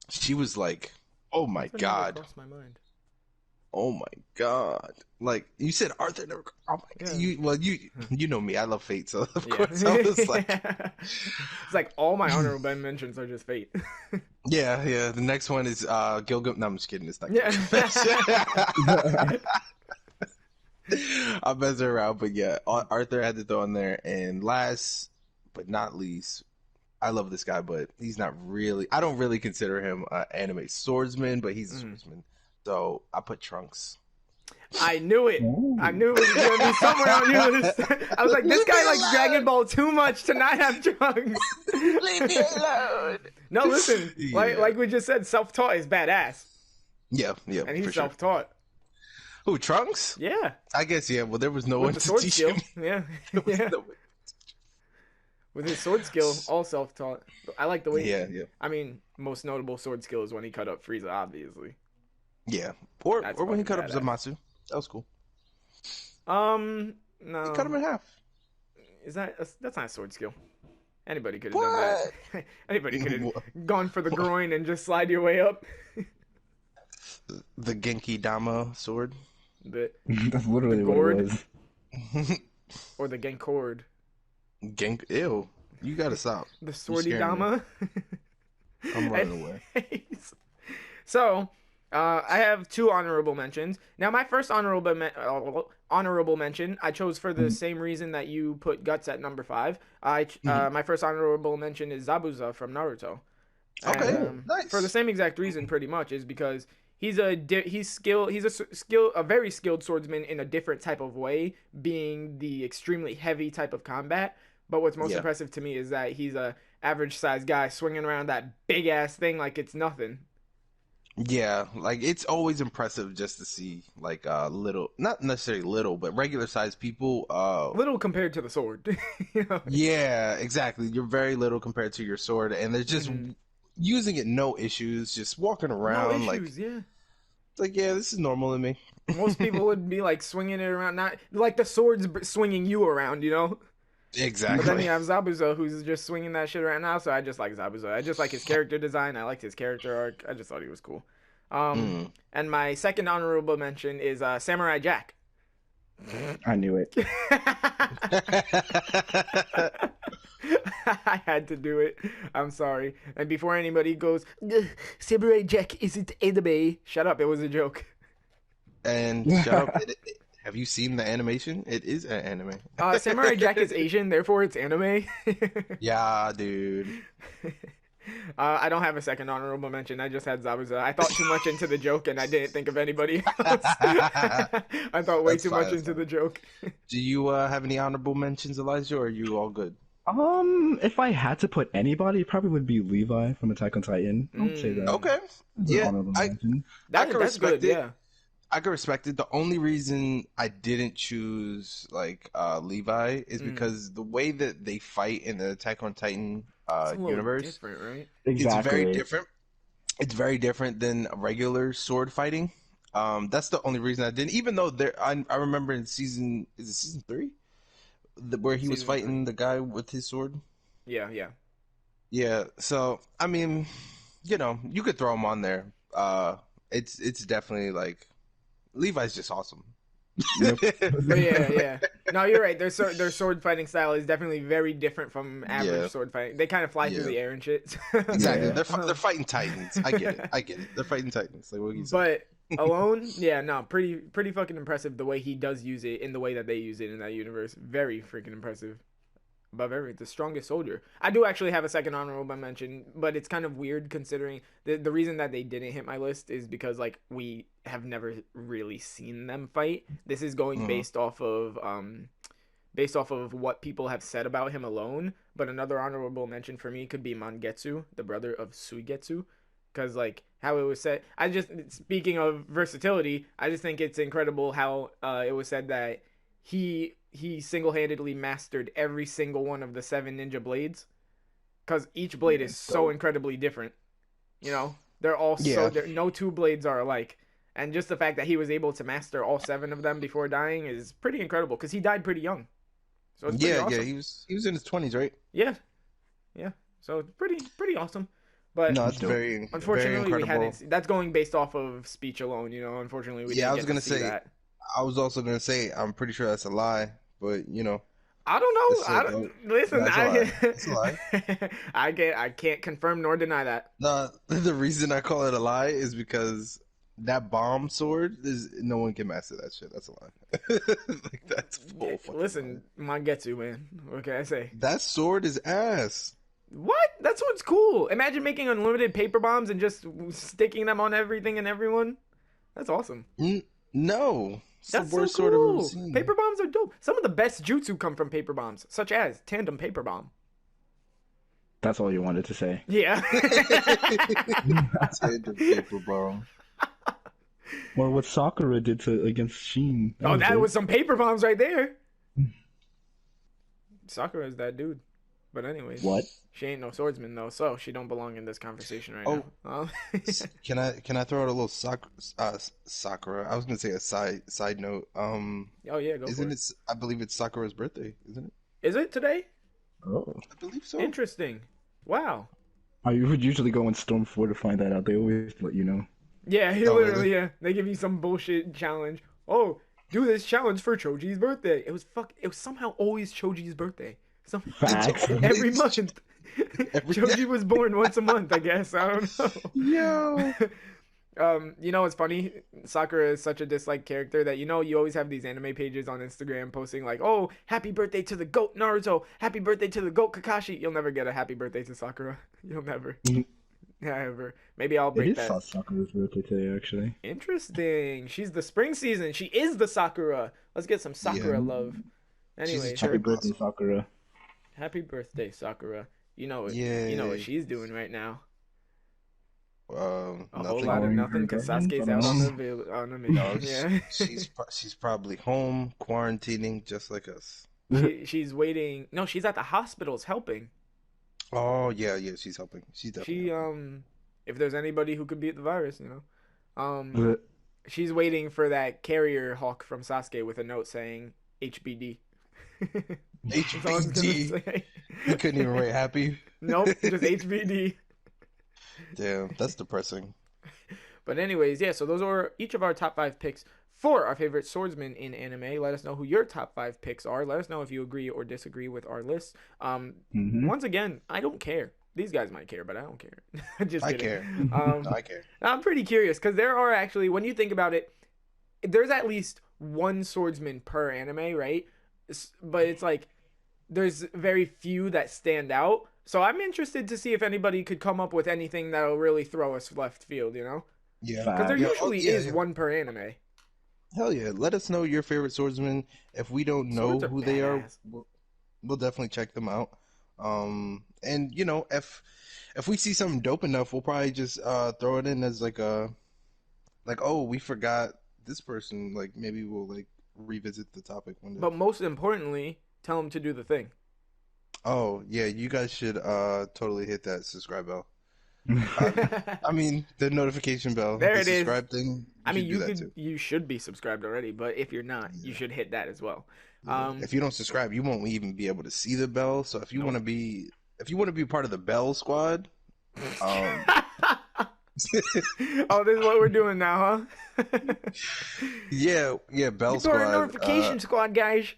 S2: She was like, oh my
S1: that never
S2: god.
S1: crossed my mind.
S2: Oh my god! Like you said, Arthur never. Oh my god! You know me. I love Fate, so of course I was like,
S1: it's like all my honorable mentions are just Fate.
S2: yeah. The next one is Gilgamesh. No, I'm just kidding. It's not.
S1: Yeah.
S2: I'm messing around, but yeah, Arthur had to throw in there. And last but not least, I love this guy, but he's not really. I don't really consider him an anime swordsman, but he's a swordsman. So I put Trunks.
S1: I knew it.
S3: Ooh.
S1: I knew it was going to be somewhere on your list. I was like, this guy likes Dragon Ball too much to not have Trunks.
S2: Leave me alone.
S1: No, listen.
S2: Yeah.
S1: Like we just said, self-taught is badass.
S2: Yeah.
S1: And he's
S2: for sure.
S1: self-taught.
S2: Who, Trunks?
S1: Yeah.
S2: I guess, yeah. Well, there was no one
S1: With the
S2: to
S1: sword
S2: teach
S1: skill.
S2: him.
S1: Yeah.
S2: No-
S1: With his sword skill, all self-taught. I like the way.
S2: Yeah.
S1: I mean, most notable sword skill is when he cut up Frieza, obviously.
S2: Yeah. Or
S1: That's
S2: when he cut
S1: fucking
S2: up Zamasu. That was cool.
S1: No.
S2: He cut him in half.
S1: Is that's not a sword skill. Anybody could have done that. Anybody could have gone for the groin and just slide your way up.
S2: The Genki Dama sword.
S3: That's literally what
S1: gourd?
S3: it was.
S1: Or the Gencord.
S2: Ew. You gotta stop.
S1: The
S2: You're
S1: Swordy
S2: scaring
S1: Dama.
S2: I'm running away.
S1: So, I have 2 honorable mentions. Now, my first honorable mention, I chose for the same reason that you put Guts at number 5. My first honorable mention is Zabuza from Naruto.
S2: Okay,
S1: And,
S2: nice.
S1: For the same exact reason, pretty much, is because He's a very skilled swordsman in a different type of way, being the extremely heavy type of combat. But what's most impressive to me is that he's a average sized guy swinging around that big ass thing like it's nothing.
S2: Yeah, like it's always impressive just to see like little, not necessarily little, but regular sized people.
S1: Little compared to the sword. You know?
S2: Yeah, exactly. You're very little compared to your sword, and they're just using it no issues, just walking around
S1: no issues,
S2: like
S1: yeah.
S2: It's like, yeah, this is normal to me.
S1: Most people would be like swinging it around, not like the sword's swinging you around, you know.
S2: Exactly.
S1: But then you have Zabuza, who's just swinging that shit around now. So I just like Zabuza. I just like his character design. I liked his character arc. I just thought he was cool. And my second honorable mention is Samurai Jack.
S3: I knew it.
S1: I had to do it. I'm sorry. And before anybody goes, Samurai Jack isn't anime. Shut up. It was a joke.
S2: And shut up. Have you seen the animation? It is an anime.
S1: Samurai Jack is Asian, therefore it's anime.
S2: Yeah, dude.
S1: I don't have a second honorable mention. I just had Zabuza. I thought too much into the joke, and I didn't think of anybody else. I thought way too much into the joke.
S2: Do you have any honorable mentions, Elijah, or are you all good?
S3: If I had to put anybody, it probably would be Levi from Attack on Titan. I would say that.
S2: Okay. Yeah, I can respect it.
S1: Yeah.
S2: I can respect it. The only reason I didn't choose like Levi is because the way that they fight in the Attack on Titan universe,
S1: different, right?
S3: Exactly.
S2: It's very different. It's very different than regular sword fighting. That's the only reason I didn't. Even though I remember in season 3, where he was fighting the guy with his sword.
S1: Yeah.
S2: Yeah. So I mean, you could throw him on there. It's definitely like. Levi's just awesome.
S3: Yep.
S1: But yeah. No, you're right. Their sword fighting style is definitely very different from average sword fighting. They kind of fly through the air and shit.
S2: Exactly. Yeah. They're fighting titans. I get it. They're fighting titans. Like what you
S1: said. But alone, pretty fucking impressive the way he does use it in the way that they use it in that universe. Very freaking impressive. Above everything, the strongest soldier. I do actually have a second honorable mention, but it's kind of weird considering the reason that they didn't hit my list is because like we have never really seen them fight. This is going based off of what people have said about him alone. But another honorable mention for me could be Mangetsu, the brother of Suigetsu, because like how it was said. Speaking of versatility, I just think it's incredible how it was said that he single-handedly mastered every single one of the 7 ninja blades, because each blade is so incredibly different. You know, they're all no 2 blades are alike, and just the fact that he was able to master all 7 of them before dying is pretty incredible, because he died pretty young. So it's pretty awesome.
S2: He was in his 20s, right?
S1: Yeah. So it's pretty awesome. But
S2: no, it's very
S1: unfortunately
S2: very
S1: we hadn't. That's going based off of speech alone. You know, unfortunately we didn't get to see that.
S2: I was also gonna say I'm pretty sure that's a lie. But
S1: I don't know. Listen,
S2: that's a lie.
S1: I can't confirm nor deny that.
S2: No, the reason I call it a lie is because that bomb sword no one can master that shit. That's a lie. Like that's full.
S1: Listen, Mangetsu, man. What can I say?
S2: That sword is ass.
S1: What? That sword's cool. Imagine making unlimited paper bombs and just sticking them on everything and everyone. That's awesome.
S2: No.
S1: That's so cool. Paper bombs are dope. Some of the best jutsu come from paper bombs, such as tandem paper bomb.
S3: That's all you wanted to say.
S1: Yeah.
S2: Tandem paper bomb.
S3: Or what Sakura did against Sheen.
S1: That was some paper bombs right there. Sakura is that dude. But anyways,
S3: what?
S1: She ain't no swordsman though, so she don't belong in this conversation right now.
S2: Can I throw out a little Sakura? I was gonna say a side note.
S1: Oh yeah, go
S2: isn't it? I believe it's Sakura's birthday, isn't it?
S1: Is it today?
S3: Oh,
S2: I believe so.
S1: Interesting. Wow.
S3: I would usually go on Storm 4 to find that out. They always let you know.
S1: Yeah, literally. Yeah, they give you some bullshit challenge. Oh, do this challenge for Choji's birthday. It was somehow always Choji's birthday. Every month. Choji was born once a month, I guess. I don't know.
S2: Yo.
S1: You know what's funny? Sakura is such a disliked character that you always have these anime pages on Instagram posting like, "Oh, happy birthday to the GOAT Naruto, happy birthday to the GOAT Kakashi." You'll never get a happy birthday to Sakura. You'll never. However, maybe I'll
S3: It
S1: break
S3: is
S1: that.
S3: Sakura's birthday today, actually.
S1: Interesting. She's the spring season. She is the Sakura. Let's get some Sakura love. Anyways,
S3: Happy birthday, Sakura.
S1: happy birthday, Sakura. You know what
S2: Yay.
S1: she's doing right now. A
S2: Nothing.
S1: whole lot of nothing because Sasuke's out on the mission.
S2: No,
S1: Yeah.
S2: she's probably home quarantining just like us.
S1: She's waiting. No, she's at the hospitals helping.
S2: Oh yeah, she's helping. She's definitely helping.
S1: If there's anybody who could beat the virus, she's waiting for that carrier hawk from Sasuke with a note saying HBD.
S2: HBD. You couldn't even write happy.
S1: Nope, just HBD.
S2: Damn, that's depressing.
S1: But anyways, yeah, so those are each of our top 5 picks for our favorite swordsmen in anime. Let us know who your top 5 picks are. Let us know if you agree or disagree with our list. Once again, I don't care. These guys might care, but I don't care. Just kidding.
S2: I care. I care.
S1: I'm pretty curious because there are actually, when you think about it, there's at least one swordsman per anime, right? But it's like there's very few that stand out. So I'm interested to see if anybody could come up with anything that'll really throw us left field, you know?
S2: Yeah.
S1: Because there usually is one per anime.
S2: Hell yeah. Let us know your favorite swordsmen. If we don't know who they are, we'll definitely check them out. And you know, if we see something dope enough, we'll probably just throw it in as oh, we forgot this person. Like maybe we'll like revisit the topic one day.
S1: But most importantly, tell them to do the thing.
S2: Oh yeah, you guys should totally hit that subscribe bell. I mean the notification bell.
S1: There
S2: the
S1: it
S2: subscribe
S1: is.
S2: thing.
S1: I mean you should be subscribed already, but if you're not, you should hit that as well.
S2: If you don't subscribe, you won't even be able to see the bell. So if you want to be part of the bell squad,
S1: oh, this is what we're doing now, huh?
S2: yeah, bell squad.
S1: You're a notification squad, guys.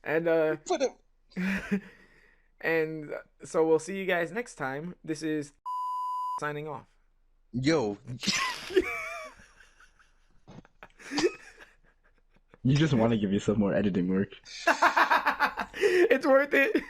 S1: And and so we'll see you guys next time. This is signing off.
S2: Yo.
S3: You just want to give yourself more editing work.
S1: It's worth it.